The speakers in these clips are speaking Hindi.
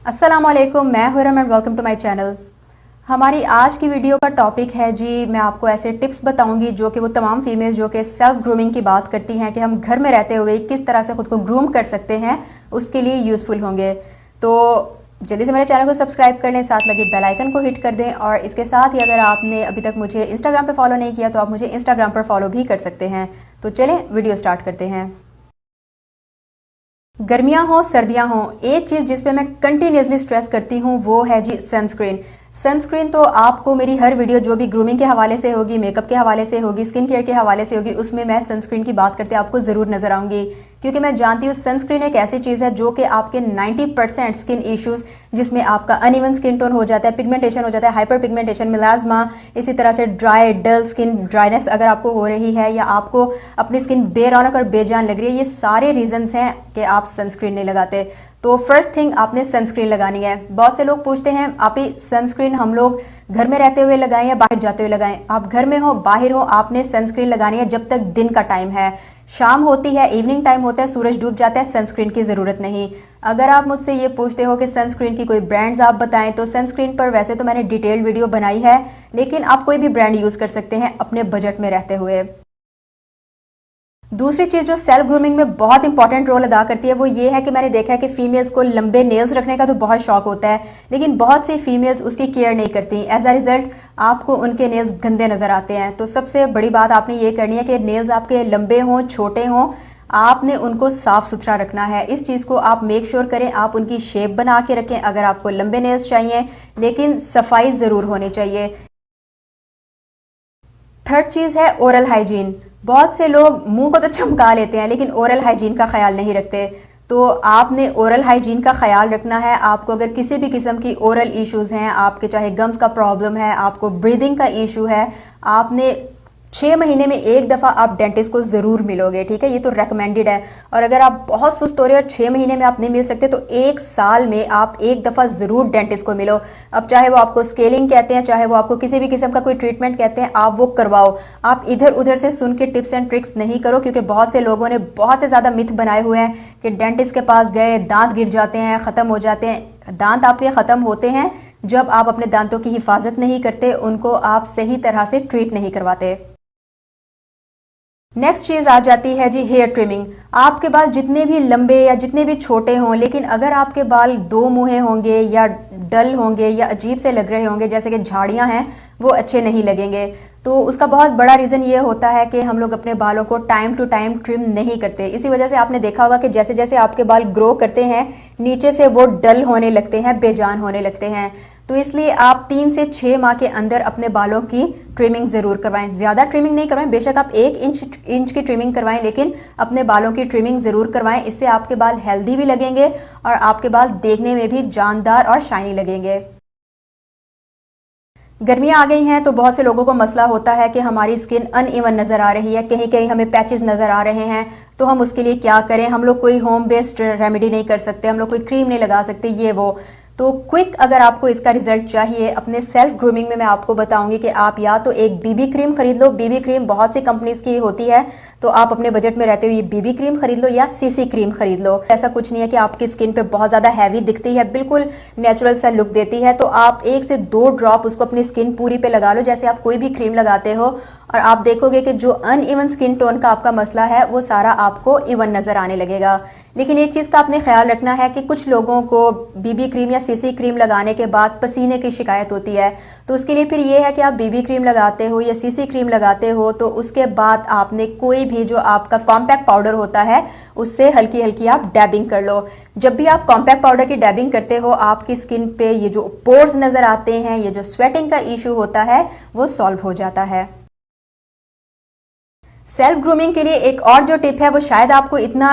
अस्सलाम वालेकुम, मैं Hurram and welcome to my channel. हमारी आज की वीडियो का टॉपिक है जी, मैं आपको ऐसे टिप्स बताऊंगी जो कि वो तमाम फीमेल्स जो कि सेल्फ ग्रूमिंग की बात करती हैं कि हम घर में रहते हुए किस तरह से खुद को ग्रूम कर सकते हैं, उसके लिए यूज़फुल होंगे। तो जल्दी से मेरे चैनल को सब्सक्राइब कर लें, साथ लगे बेल आइकन को हिट कर दें और इसके साथ ही अगर आपने अभी तक मुझे इंस्टाग्राम पे फॉलो नहीं किया तो आप मुझे इंस्टाग्राम पर फॉलो भी कर सकते हैं। तो चलें वीडियो स्टार्ट करते हैं। गर्मियां हो सर्दियां हो, एक चीज जिस पे मैं कंटिन्यूसली स्ट्रेस करती हूँ वो है जी सनस्क्रीन। सनस्क्रीन तो आपको मेरी हर वीडियो जो भी ग्रूमिंग के हवाले से होगी, मेकअप के हवाले से होगी, स्किन केयर के हवाले से होगी, उसमें मैं सनस्क्रीन की बात करते आपको जरूर नजर आऊंगी, क्योंकि मैं जानती हूँ सनस्क्रीन एक ऐसी चीज है जो कि आपके 90% स्किन इश्यूज, जिसमें आपका अनइवन स्किन टोन हो जाता है, पिगमेंटेशन हो जाता है, हाइपर पिगमेंटेशन, मिलाज्मा, इसी तरह से ड्राई डल स्किन, ड्राइनेस अगर आपको हो रही है या आपको अपनी स्किन बेरौनक और बेजान लग रही है, ये सारे रीजंस हैं कि आप सनस्क्रीन नहीं लगाते। तो फर्स्ट थिंग आपने सनस्क्रीन लगानी है। बहुत से लोग पूछते हैं आप ही सनस्क्रीन हम लोग घर में रहते हुए लगाएं या बाहर जाते हुए लगाएं। आप घर में हो बाहर हो, आपने सनस्क्रीन लगानी है जब तक दिन का टाइम है। शाम होती है, इवनिंग टाइम होता है, सूरज डूब जाता है, सनस्क्रीन की जरूरत नहीं। अगर आप मुझसे ये पूछते हो कि सनस्क्रीन की कोई ब्रांड्स आप बताएं, तो सनस्क्रीन पर वैसे तो मैंने डिटेल्ड वीडियो बनाई है, लेकिन आप कोई भी ब्रांड यूज कर सकते हैं अपने बजट में रहते हुए। दूसरी चीज जो सेल्फ ग्रूमिंग में बहुत इंपॉर्टेंट रोल अदा करती है वो ये है कि मैंने देखा है कि फीमेल्स को लंबे नेल्स रखने का तो बहुत शौक होता है, लेकिन बहुत सी फीमेल्स उसकी केयर नहीं करती। एज अ रिजल्ट आपको उनके नेल्स गंदे नजर आते हैं। तो सबसे बड़ी बात आपने ये करनी है कि नेल्स आपके लंबे हों, छोटे हों, आपने उनको साफ सुथरा रखना है। इस चीज को आप मेक श्योर करें, आप उनकी शेप बना के रखें। अगर आपको लंबे नेल्स चाहिए, लेकिन सफाई जरूर होनी चाहिए। थर्ड चीज है ओरल हाइजीन। बहुत से लोग मुंह को तो चमका लेते हैं लेकिन ओरल हाइजीन का ख्याल नहीं रखते। तो आपने ओरल हाइजीन का ख्याल रखना है। आपको अगर किसी भी किस्म की ओरल इश्यूज हैं, आपके चाहे गम्स का प्रॉब्लम है, आपको ब्रीदिंग का इशू है, आपने 6 महीने में एक दफा आप डेंटिस्ट को जरूर मिलोगे, ठीक है, ये तो रेकमेंडेड है। और अगर आप बहुत सुस्त हो रहे हो और 6 महीने में आप नहीं मिल सकते तो 1 साल में आप एक दफा जरूर डेंटिस्ट को मिलो। अब चाहे वो आपको स्केलिंग कहते हैं, चाहे वो आपको किसी भी किस्म का कोई ट्रीटमेंट कहते हैं, आप वो करवाओ। आप इधर उधर से सुन के टिप्स एंड ट्रिक्स नहीं करो, क्योंकि बहुत से लोगों ने बहुत से ज्यादा मिथ बनाए हुए हैं कि डेंटिस्ट के पास गए, दांत गिर जाते हैं, खत्म हो जाते हैं। दांत आपके खत्म होते हैं जब आप अपने दांतों की हिफाजत नहीं करते, उनको आप सही तरह से ट्रीट नहीं करवाते। नेक्स्ट चीज आ जाती है जी हेयर ट्रिमिंग। आपके बाल जितने भी लंबे या जितने भी छोटे हों, लेकिन अगर आपके बाल दो मुंहे होंगे या डल होंगे या अजीब से लग रहे होंगे, जैसे कि झाड़ियां हैं, वो अच्छे नहीं लगेंगे। तो उसका बहुत बड़ा रीजन ये होता है कि हम लोग अपने बालों को टाइम टू टाइम ट्रिम नहीं करते। इसी वजह से आपने देखा होगा कि जैसे जैसे आपके बाल ग्रो करते हैं, नीचे से वो डल होने लगते हैं, बेजान होने लगते हैं। तो इसलिए आप 3 से 6 माह के अंदर अपने बालों की ट्रिमिंग जरूर करवाएं। ज्यादा ट्रिमिंग नहीं करवाएं, बेशक आप 1 इंच की ट्रिमिंग करवाएं, लेकिन अपने बालों की ट्रिमिंग जरूर करवाएं। इससे आपके बाल हेल्दी भी लगेंगे और आपके बाल देखने में भी जानदार और शाइनी लगेंगे। गर्मियां आ गई हैं तो बहुत से लोगों को मसला होता है कि हमारी स्किन अनइवन नजर आ रही है, कहीं कहीं हमें पैचेस नजर आ रहे हैं। तो हम उसके लिए क्या करें? हम लोग कोई होम बेस्ड रेमेडी नहीं कर सकते, हम लोग कोई क्रीम नहीं लगा सकते, ये वो। तो क्विक अगर आपको इसका रिजल्ट चाहिए अपने सेल्फ ग्रूमिंग में, मैं आपको बताऊंगी कि आप या तो एक बीबी क्रीम खरीद लो। बीबी क्रीम बहुत सी कंपनीज की होती है, तो आप अपने बजट में रहते हुए बीबी क्रीम खरीद लो या सीसी क्रीम खरीद लो। ऐसा कुछ नहीं है कि आपकी स्किन पे बहुत ज्यादा हैवी दिखती है, बिल्कुल नेचुरल सा लुक देती है। तो आप 1 से 2 ड्रॉप उसको अपनी स्किन पूरी पे लगा लो, जैसे आप कोई भी क्रीम लगाते हो, और आप देखोगे कि जो अनइवन स्किन टोन का आपका मसला है वो सारा आपको इवन नजर आने लगेगा। लेकिन एक चीज का आपने ख्याल रखना है कि कुछ लोगों को बीबी क्रीम या सीसी क्रीम लगाने के बाद पसीने की शिकायत होती है। तो उसके लिए फिर ये है कि आप बीबी क्रीम लगाते हो या सीसी क्रीम लगाते हो तो उसके बाद आपने कोई भी जो आपका कॉम्पैक्ट पाउडर होता है उससे हल्की हल्की आप डैबिंग कर लो। जब भी आप कॉम्पैक्ट पाउडर की डैबिंग करते हो, आपकी स्किन पे ये जो पोर्स नजर आते हैं, ये जो स्वेटिंग का इशू होता है, वो सॉल्व हो जाता है। सेल्फ ग्रूमिंग के लिए एक और जो टिप है वो शायद आपको इतना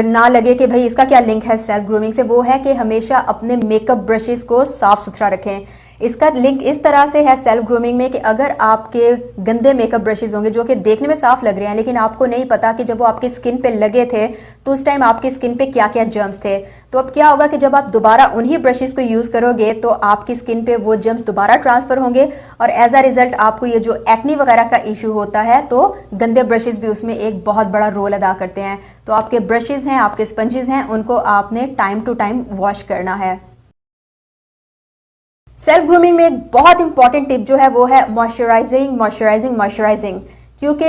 ना लगे कि भाई इसका क्या लिंक है सेल्फ ग्रूमिंग से, वो है कि हमेशा अपने मेकअप ब्रशेस को साफ सुथरा रखें। इसका लिंक इस तरह से है सेल्फ ग्रूमिंग में कि अगर आपके गंदे मेकअप ब्रशेस होंगे जो कि देखने में साफ लग रहे हैं, लेकिन आपको नहीं पता कि जब वो आपकी स्किन पे लगे थे तो उस टाइम आपकी स्किन पे क्या क्या जर्म्स थे। तो अब क्या होगा कि जब आप दोबारा उन्हीं ब्रशेस को यूज करोगे तो आपकी स्किन पे वो जर्म्स दोबारा ट्रांसफर होंगे और एज अ रिजल्ट आपको ये जो एक्नी वगैरह का इशू होता है, तो गंदे ब्रशेस भी उसमें एक बहुत बड़ा रोल अदा करते हैं। तो आपके ब्रशेस हैं, आपके स्पंजेस हैं, उनको आपने टाइम टू टाइम वॉश करना है। सेल्फ ग्रूमिंग में एक बहुत इंपॉर्टेंट टिप जो है वो है मॉइस्चराइजिंग मॉइस्चराइजिंग मॉइस्चराइजिंग। क्योंकि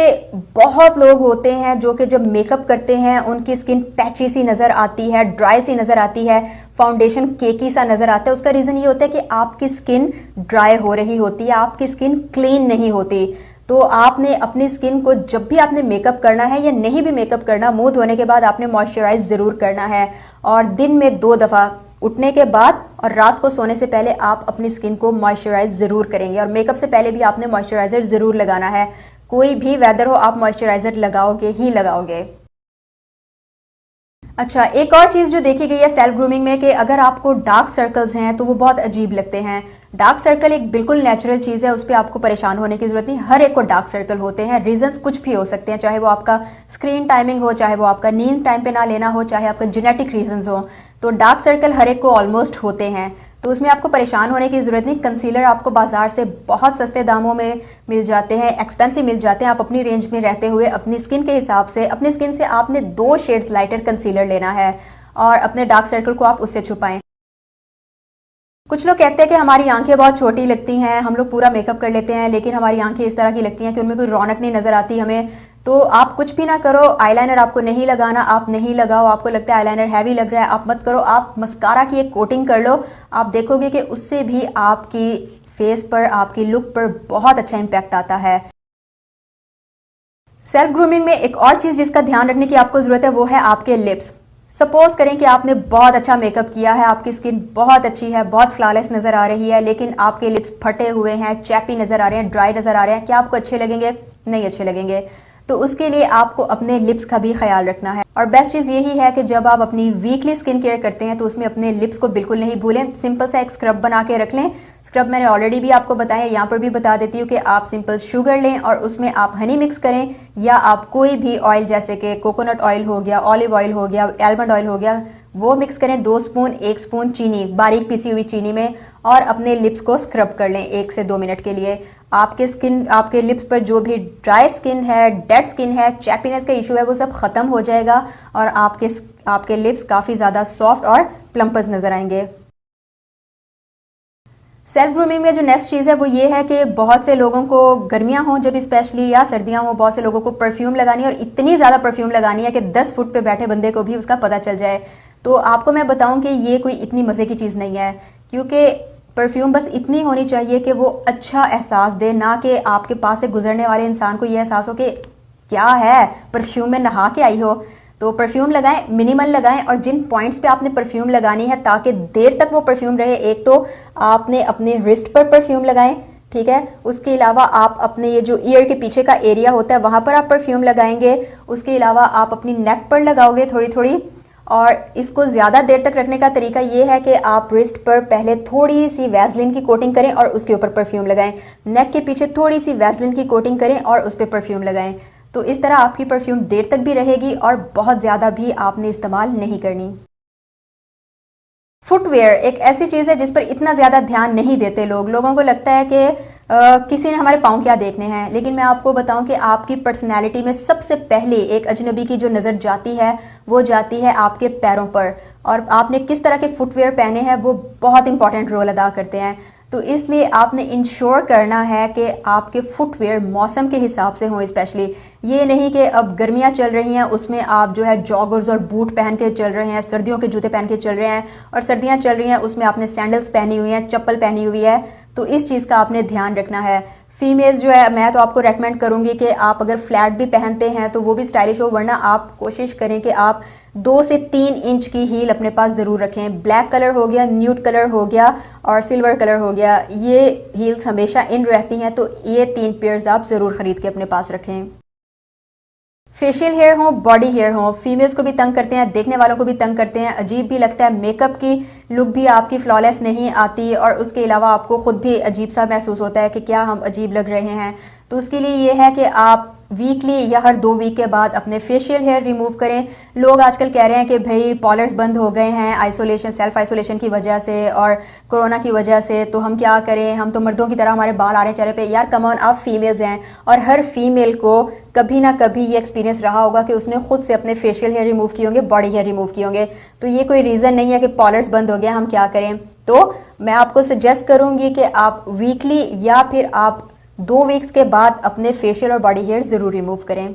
बहुत लोग होते हैं जो कि जब मेकअप करते हैं उनकी स्किन पैची सी नज़र आती है, ड्राई सी नज़र आती है, फाउंडेशन केकी सा नज़र आता है। उसका रीज़न ये होता है कि आपकी स्किन ड्राई हो रही होती है, आपकी स्किन क्लीन नहीं होती। तो आपने अपनी स्किन को जब भी आपने मेकअप करना है या नहीं भी मेकअप करना, मुंह धोने के बाद आपने मॉइस्चराइज ज़रूर करना है। और दिन में 2 दफ़ा, उठने के बाद और रात को सोने से पहले आप अपनी स्किन को मॉइस्चराइज ज़रूर करेंगे। और मेकअप से पहले भी आपने मॉइस्चराइज़र ज़रूर लगाना है। कोई भी वेदर हो आप मॉइस्चराइज़र लगाओगे ही लगाओगे। अच्छा, एक और चीज़ जो देखी गई है सेल्फ ग्रूमिंग में कि अगर आपको डार्क सर्कल्स हैं तो वो बहुत अजीब लगते हैं। डार्क सर्कल एक बिल्कुल नेचुरल चीज़ है, उस पर आपको परेशान होने की ज़रूरत नहीं। हर एक को डार्क सर्कल होते हैं, रीजंस कुछ भी हो सकते हैं, चाहे वो आपका स्क्रीन टाइमिंग हो, चाहे वो आपका नींद टाइम पे ना लेना हो, चाहे आपका जेनेटिक रीजंस हो। तो डार्क सर्कल हर एक को ऑलमोस्ट होते हैं, तो उसमें आपको परेशान होने की ज़रूरत नहीं। कंसीलर आपको बाजार से बहुत सस्ते दामों में मिल जाते हैं, एक्सपेंसिव मिल जाते हैं। आप अपनी रेंज में रहते हुए अपनी स्किन के हिसाब से, अपनी स्किन से आपने 2 शेड्स लाइटर कंसीलर लेना है और अपने डार्क सर्कल को आप उससे छुपाएं। कुछ लोग कहते हैं कि हमारी आंखें बहुत छोटी लगती हैं, हम लोग पूरा मेकअप कर लेते हैं लेकिन हमारी आंखें इस तरह की लगती हैं कि उनमें कोई रौनक नहीं नजर आती हमें। तो आप कुछ भी ना करो, आईलाइनर आपको नहीं लगाना, आप नहीं लगाओ। आपको लगता है आईलाइनर हैवी लग रहा है, आप मत करो। आप मस्कारा की एक कोटिंग कर लो, आप देखोगे कि उससे भी आपकी फेस पर, आपकी लुक पर बहुत अच्छा इंपैक्ट आता है। सेल्फ ग्रूमिंग में एक और चीज जिसका ध्यान रखने की आपको जरूरत है वो है आपके लिप्स। सपोज करें कि आपने बहुत अच्छा मेकअप किया है, आपकी स्किन बहुत अच्छी है, बहुत फ्लॉलेस नजर आ रही है, लेकिन आपके लिप्स फटे हुए हैं, चैपी नजर आ रहे हैं, ड्राई नजर आ रहे हैं। क्या आपको अच्छे लगेंगे? नहीं अच्छे लगेंगे। तो उसके लिए आपको अपने लिप्स का भी ख्याल रखना है। और बेस्ट चीज़ यही है कि जब आप अपनी वीकली स्किन केयर करते हैं तो उसमें अपने लिप्स को बिल्कुल नहीं भूलें। सिंपल सा एक स्क्रब बना के रख लें। स्क्रब मैंने ऑलरेडी भी आपको बताया, यहाँ पर भी बता देती हूँ कि आप सिंपल शुगर लें और उसमें आप हनी मिक्स करें, या आप कोई भी ऑयल जैसे कि कोकोनट ऑयल हो गया, ऑलिव ऑयल हो गया, आलमंड ऑयल हो गया, वो मिक्स करें। 2 स्पून, 1 स्पून चीनी, बारीक पिसी हुई चीनी में, और अपने लिप्स को स्क्रब कर लें 1 से 2 मिनट के लिए। आपके स्किन, आपके लिप्स पर जो भी ड्राई स्किन है, डेड स्किन है, चैपीनेस का इशू है, वो सब खत्म हो जाएगा और आपके लिप्स काफ़ी ज़्यादा सॉफ्ट और प्लम्पस नजर आएंगे। सेल्फ ग्रूमिंग में जो नेक्स्ट चीज़ है वो ये है कि बहुत से लोगों को गर्मियां हों जब स्पेशली, या सर्दियां हों, बहुत से लोगों को परफ्यूम लगानी है, और इतनी ज़्यादा परफ्यूम लगानी है कि 10 फुट पे बैठे बंदे को भी उसका पता चल जाए। तो आपको मैं बताऊं कि ये कोई इतनी मज़े की चीज़ नहीं है, क्योंकि परफ्यूम बस इतनी होनी चाहिए कि वो अच्छा एहसास दे, ना कि आपके पास से गुजरने वाले इंसान को ये एहसास हो कि क्या है, परफ्यूम में नहा के आई हो। तो परफ्यूम लगाएं, मिनिमल लगाएं, और जिन पॉइंट्स पे आपने परफ्यूम लगानी है ताकि देर तक वो परफ्यूम रहे, एक तो आपने अपने रिस्ट पर परफ्यूम लगाएं, ठीक है। उसके अलावा आप अपने ये जो ईयर के पीछे का एरिया होता है वहां पर आप परफ्यूम लगाएंगे। उसके अलावा आप अपनी नेक पर लगाओगे थोड़ी थोड़ी। और इसको ज़्यादा देर तक रखने का तरीका ये है कि आप रिस्ट पर पहले थोड़ी सी वैसलिन की कोटिंग करें और उसके ऊपर परफ्यूम लगाएं, नेक के पीछे थोड़ी सी वैसलिन की कोटिंग करें और उस पर परफ्यूम लगाएं। तो इस तरह आपकी परफ्यूम देर तक भी रहेगी और बहुत ज़्यादा भी आपने इस्तेमाल नहीं करनी। फुटवेयर एक ऐसी चीज़ है जिस पर इतना ज़्यादा ध्यान नहीं देते लोग। लोगों को लगता है कि किसी ने हमारे पाँव क्या देखने हैं, लेकिन मैं आपको बताऊं कि आपकी पर्सनैलिटी में सबसे पहले एक अजनबी की जो नज़र जाती है वो जाती है आपके पैरों पर, और आपने किस तरह के फुटवेयर पहने हैं वो बहुत इंपॉर्टेंट रोल अदा करते हैं। तो इसलिए आपने इंश्योर करना है कि आपके फुटवेयर मौसम के हिसाब से हों। स्पेशली ये नहीं कि अब गर्मियां चल रही हैं उसमें आप जो है जॉगर्स और बूट पहन के चल रहे हैं, सर्दियों के जूते पहन के चल रहे हैं, और सर्दियां चल रही हैं उसमें आपने सैंडल्स पहनी हुई हैं, चप्पल पहनी हुई है। तो इस चीज़ का आपने ध्यान रखना है। फीमेल्स जो है, मैं तो आपको रेकमेंड करूंगी कि आप अगर फ्लैट भी पहनते हैं तो वो भी स्टाइलिश हो, वरना आप कोशिश करें कि आप 2 से 3 इंच की हील अपने पास ज़रूर रखें। ब्लैक कलर हो गया, न्यूड कलर हो गया और सिल्वर कलर हो गया, ये हील्स हमेशा इन रहती हैं, तो ये 3 पेयर्स आप ज़रूर ख़रीद के अपने पास रखें। फेशियल हेयर हो, बॉडी हेयर हो, फीमेल्स को भी तंग करते हैं, देखने वालों को भी तंग करते हैं, अजीब भी लगता है, मेकअप की लुक भी आपकी फ्लॉलेस नहीं आती, और उसके अलावा आपको खुद भी अजीब सा महसूस होता है कि क्या हम अजीब लग रहे हैं। तो उसके लिए ये है कि आप वीकली या हर 2 वीक के बाद अपने फेशियल हेयर रिमूव करें। लोग आजकल कह रहे हैं कि भाई पॉलर्स बंद हो गए हैं आइसोलेशन, सेल्फ आइसोलेशन की वजह से और कोरोना की वजह से, तो हम क्या करें, हम तो मर्दों की तरह हमारे बाल आ रहे हैं चेहरे पे। यार कम ऑन, आप फीमेल्स हैं और हर फीमेल को कभी ना कभी ये एक्सपीरियंस रहा होगा कि उसने खुद से अपने फेशियल हेयर रिमूव किए होंगे, बॉडी हेयर रिमूव किए होंगे। तो ये कोई रीज़न नहीं है कि पॉलर्स बंद हो गया हम क्या करें। तो मैं आपको सजेस्ट करूंगी कि आप वीकली या फिर आप 2 वीक्स के बाद अपने फेशियल और बॉडी हेयर जरूर रिमूव करें।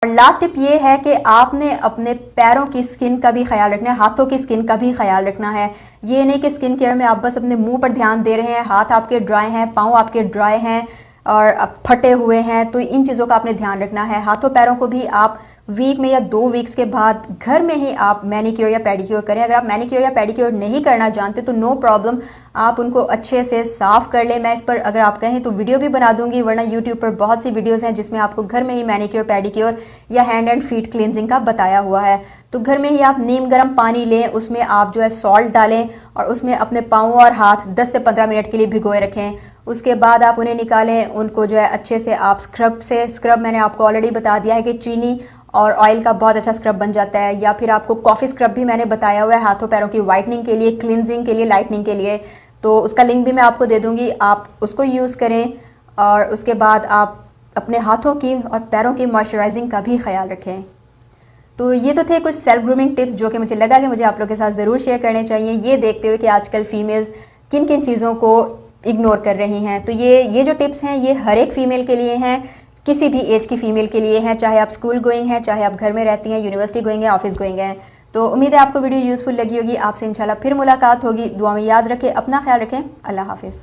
और लास्ट टिप ये है कि आपने अपने पैरों की स्किन का भी ख्याल रखना है, हाथों की स्किन का भी ख्याल रखना है। ये नहीं कि स्किन केयर में आप बस अपने मुंह पर ध्यान दे रहे हैं, हाथ आपके ड्राई हैं, पाँव आपके ड्राई हैं और फटे हुए हैं, तो इन चीज़ों का आपने ध्यान रखना है। हाथों पैरों को भी आप वीक में या 2 वीक्स के बाद घर में ही आप मैनिक्योर या पेडिक्योर करें। अगर आप मैनिक्योर या पेडिक्योर नहीं करना जानते तो नो प्रॉब्लम, आप उनको अच्छे से साफ कर लें। मैं इस पर अगर आप कहें तो वीडियो भी बना दूंगी, वरना यूट्यूब पर बहुत सी वीडियोस हैं जिसमें आपको घर में ही मैनिक्योर पेडिक्योर या हैंड एंड फीट क्लींजिंग का बताया हुआ है। तो घर में ही आप नीम गर्म पानी लें, उसमें आप जो है सॉल्ट डालें और उसमें अपने पाँव और हाथ 10 से 15 मिनट के लिए भिगोए रखें। उसके बाद आप उन्हें निकालें, उनको जो है अच्छे से आप स्क्रब मैंने आपको ऑलरेडी बता दिया है कि चीनी और ऑयल का बहुत अच्छा स्क्रब बन जाता है, या फिर आपको कॉफ़ी स्क्रब भी मैंने बताया हुआ है हाथों पैरों की वाइटनिंग के लिए, क्लिनजिंग के लिए, लाइटनिंग के लिए। तो उसका लिंक भी मैं आपको दे दूंगी, आप उसको यूज़ करें। और उसके बाद आप अपने हाथों की और पैरों की मॉइस्चराइजिंग का भी ख्याल रखें। तो ये तो थे कुछ सेल्फ ग्रूमिंग टिप्स जो कि मुझे लगा कि मुझे आप लोगों के साथ ज़रूर शेयर करने चाहिए, ये देखते हुए कि आजकल फीमेल्स किन किन चीज़ों को इग्नोर कर रही हैं। तो ये जो टिप्स हैं ये हर एक फीमेल के लिए हैं, किसी भी एज की फीमेल के लिए हैं, चाहे आप स्कूल गोइंग हैं, चाहे आप घर में रहती हैं, यूनिवर्सिटी गोइंग है, ऑफिस गोइंग है। तो उम्मीद है आपको वीडियो यूज़फुल लगी होगी। आपसे इंशाल्लाह फिर मुलाकात होगी। दुआ में याद रखें, अपना ख्याल रखें। अल्लाह हाफिज़।